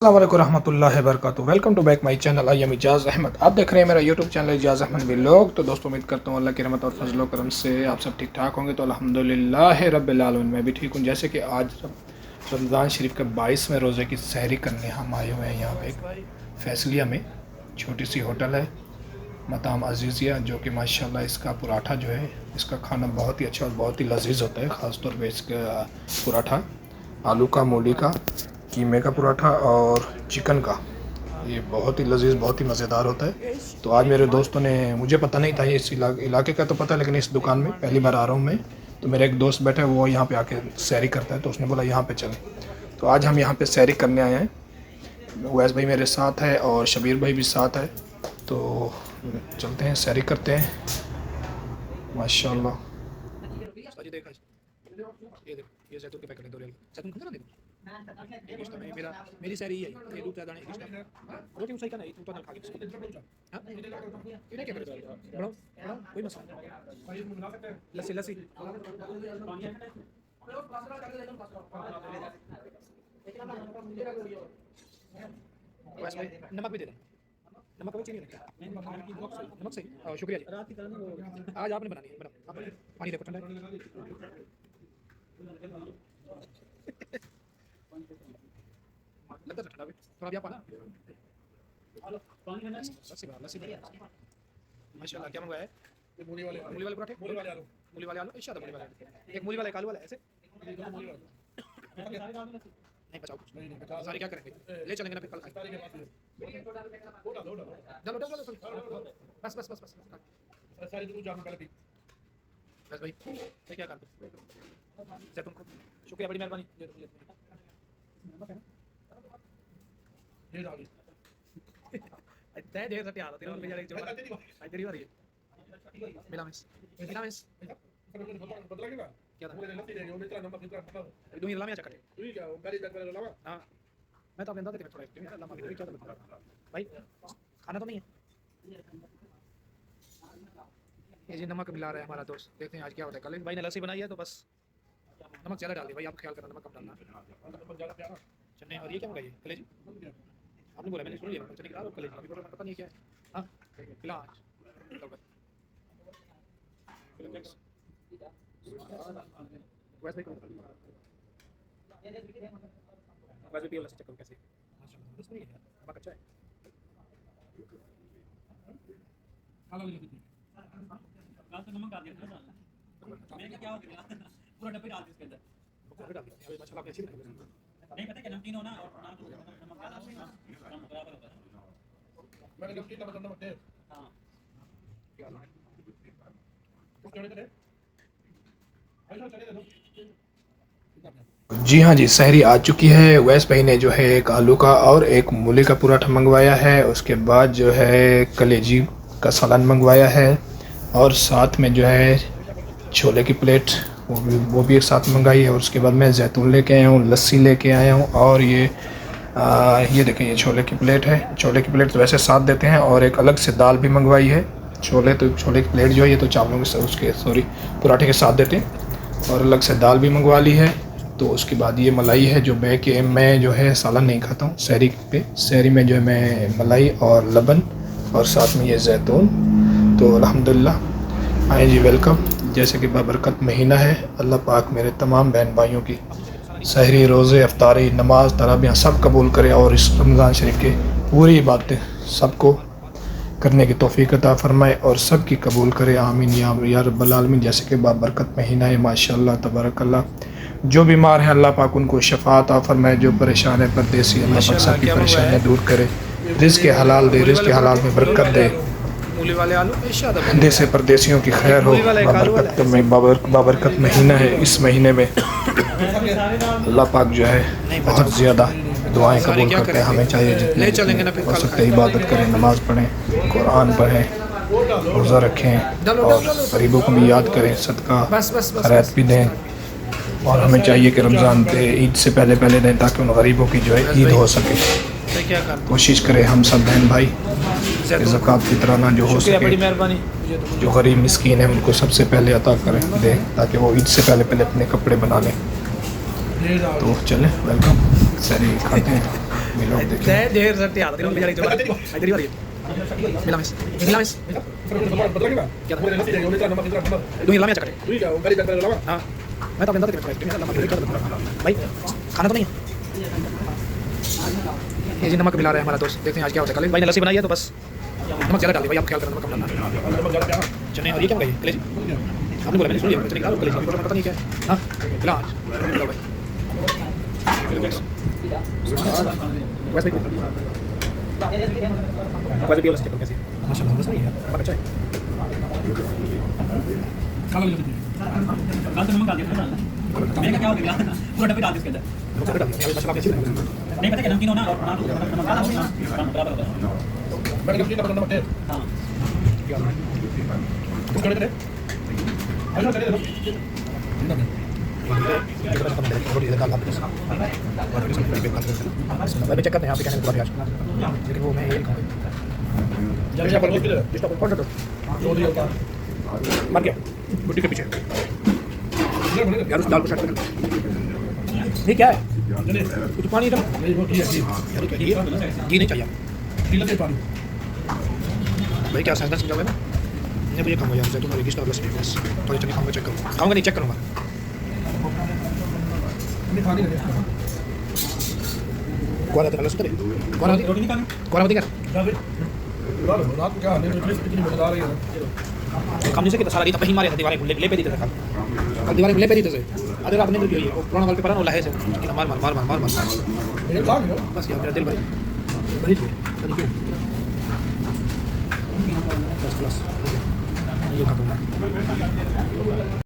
अस्सलाम वालेकुम रहमतुल्लाहि व बरकातुहू। Welcome to back my channel. I am Ijaz Ahmad. आप देख रहे हैं मेरा YouTube channel Ijaz Ahmad vlog. तो दोस्तों उम्मीद करता हूँ अल्लाह की रहमत और फजल करम से आप सब ठीक ठाक होंगे। तो अल्हम्दुलिल्लाह रब्बिल आलमीन मैं भी ठीक हूँ। जैसे कि आज रमज़ान शरीफ के 22वें रोज़े की सहरी करने हम आए हुए हैं यहाँ पे फैसलिया में। छोटी सी होटल है मताम अजीज़िया, जो कि माशाल्लाह इसका पराठा जो है इसका खाना बहुत ही अच्छा और बहुत ही लजीज़ होता है। ख़ास तौर पे इसका पराठा आलू का, मूली का, कीमे का पराठा और चिकन का, ये बहुत ही लजीज़ बहुत ही मज़ेदार होता है। तो आज मेरे दोस्तों ने, मुझे पता नहीं था ये इस इलाके का तो पता है, लेकिन इस दुकान में पहली बार आ रहा हूँ मैं। तो मेरा एक दोस्त बैठा है, वो यहाँ पे आके सैरी करता है, तो उसने बोला यहाँ पे चलें। तो आज हम यहाँ पे सैरी करने आए हैं। उवैस भाई मेरे साथ है और शबीर भाई भी साथ है। तो चलते हैं, सैरी करते हैं माशाल्लाह। ये जैतून के पैकेट दो ले लो। जैतून खा ना देखो मेरा मेरी सारी है ये दूध दाने रोटी उसाई का नहीं तुम तो ना खा के हां ये क्या करे बड़ो बड़ो कोई मसला लस्सी लस्सी बस भाई नमक भी दे दे। नमक भी चीनी नमक सही शुक्रिया जी। आज आपने बनानी है, बना पानी देखो ठंडा लगता है ठंडा भी थोड़ा भी आप आना लस्सी माशाल्लाह। क्या मंगवाया है? मूली वाले पराठे, मूली वाले आलू इशादा, मूली वाले एक मूली वाला एक आलू वाला ऐसे नहीं बचाओ सारी क्या करेंगे, ले चलेंगे ना फिर कल खाएंगे। डालो डालो बस बस बस बस सारी दूध जाम कर दी बस भाई। ये क्या कर दो जैतून को शुक्रिया, बड़ी मेहरबानी। ये डाल तय देर से तैयार होती है मेरी एक जगह आई तेरी बारी है मिलामिस बदला क्या था दूंगी लामिया चकटे ठीक है वो गाड़ी बैग वाला लावा। हां मैं तो अपने अंदर देखते थोड़ा लंबा भी क्या था भाई खाना तो नहीं है। ये जी नमक मिला रहा है हमारा दोस्त, देखते हैं आज क्या होता है। कल भाई ने लस्सी बनाई है तो बस नमक ज़्यादा डाल दी भाई, आप ख्याल करना नमक कम डालना। चने और ये क्या मंगाइए कलेजी आपने बोला, मैंने सुन लिया चने खिला कलेजी अभी पता नहीं क्या है। हाँ खिला वैसे भी लस्सी चक्कर कैसे माशाल्लाह नहीं है नमक अच्छा है। नमक डाल दिया मैंने क्या हो गया पूरा डब्बी डाल दी इसके अंदर डाल दिया माशाल्लाह आपने अच्छी नहीं पता क्या नमकीन हो ना और नमक ज्यादा हो ना बराबर होता है। मैंने नमकीन का मतलब नमक दे हां क्या कुछ जोड़े करे ऐसा चले दो। जी हाँ जी, सहरी आ चुकी है। उवैस भाई ने जो है एक आलू का और एक मूली का पराठा मंगवाया है। उसके बाद जो है कलेजी का सालन मंगवाया है और साथ में जो है छोले की प्लेट वो भी एक साथ मंगाई है। और उसके बाद मैं जैतून लेके आया हूँ, लस्सी लेके आया हूँ और ये देखें ये छोले की प्लेट है। छोले की प्लेट तो वैसे साथ देते हैं और एक अलग से दाल भी मंगवाई है। छोले की प्लेट जो है ये तो चावलों के उसके पराठे के साथ देते हैं और अलग से दाल भी मंगवा ली है। तो उसके बाद ये मलाई है जो मैं जो है सालन नहीं खाता हूँ सहरी पे। सहरी में जो है मैं मलाई और लबन और साथ में ये जैतून। तो अल्हम्दुलिल्लाह आए जी, वेलकम। जैसे कि बाबरकत महीना है, अल्लाह पाक मेरे तमाम बहन भाइयों की सहरी, रोज़े, अफ्तारी, नमाज, तराबियाँ सब कबूल करे और इस रमज़ान शरीफ के पूरी बातें सबको करने की तौफीक अता फरमाए और सब की कबूल करे, आमीन या रब्बल आलमीन। जैसे कि बाबरकत महीना है माशाअल्लाह तबारकल्लाह। जो बीमार हैं अल्लाह पाक उनको शफा अता फरमाए, जो परेशान है परदेसी अल्लाह पाक सबकी परेशानियाँ दूर करे, रिज़्क़ के हलाल दे, रिज़्क़ के हलाल में बरकत दे, देश परदेसियों की खैर हो। बाबरकत महीना है, इस महीने में अल्लाह पाक जो है बहुत ज़्यादा दुआएं कबूल करते हैं। हमें चाहिए जितने हो सकते इबादत करें, नमाज़ पढ़ें, कुरान पढ़ें, रोज़ा रखें और गरीबों को भी याद करें, सदका खैरात भी दें। और हमें चाहिए कि रमज़ान पे ईद से पहले दें ताकि उन गरीबों की जो है ईद हो सके। कोशिश करें हम सब बहन भाई ज़कात फितराना जो हो सके, जो गरीब मिस्कीन है उनको सबसे पहले अता करें दें ताकि वो ईद से पहले अपने कपड़े बना लें। तो चलें, वेलकम, सहरी खाते हैं। मिलो देखिए Saya dia seperti apa? Tidak bisa dicoba. Jadi mari. Milames. Milames. क्या था? दो हिला में चक्कर हाँ मैं तो अपने भाई खाना तो नहीं है ये जी नमक मिला रहा है हमारा दोस्त देखते हैं आज क्या होता है कल भाई ने लस्सी बनाई है तो बस नमक ज़्यादा डाल दिया भाई आप ख्याल करना नमक कम डालना चने और ये क्या होगा कलेजी आपने बोला मैंने सुन लिया चने खिलाओ कलेजी पता नहीं क्या है हाँ खिलाओ खिलाओ भाई वैसे वैसे भी लस्सी कैसी माशाल्लाह बस नहीं है बहुत अच्छा है काल तो नमक डाल दिया मैंने क्या हो गया पूरा डब्बे डाल दिया इसके अंदर नहीं पता क्या नमकीन होना और नमक डाला बराबर मैंने कहा नमक नमक है हां कुछ कर दे अच्छा चले दो मैं चेक करते हैं यहाँ पे क्या है लेकिन वो मैं ये लिखूँगा मर गया गुड्डी के पीछे यार उस दाल को शट कर ये क्या है कुछ पानी इधर घी नहीं चाहिए भाई क्या साइंस समझाओगे ना मैं मुझे खाऊंगा यार तुम्हारी डिश और लस्सी बस थोड़ी चटनी खाऊंगा चेक करूँगा खाऊंगा नहीं चेक करूँगा कौन आता है लस्सी करे कौन आती रोटी निकाल कौन आती क्या रात को क्या कितनी मजा आ रही है हमने से कितना सारा रीता कहीं मारे थे दीवारें ले पे दी थे कल दीवारें ले पे दी थे अरे रात ने तो ये पुराना वॉलपेपर है ना लहे से कि मार मार मार मार मार मार मेरे काम है बस यार मेरा दिल भरी बस ये खत्म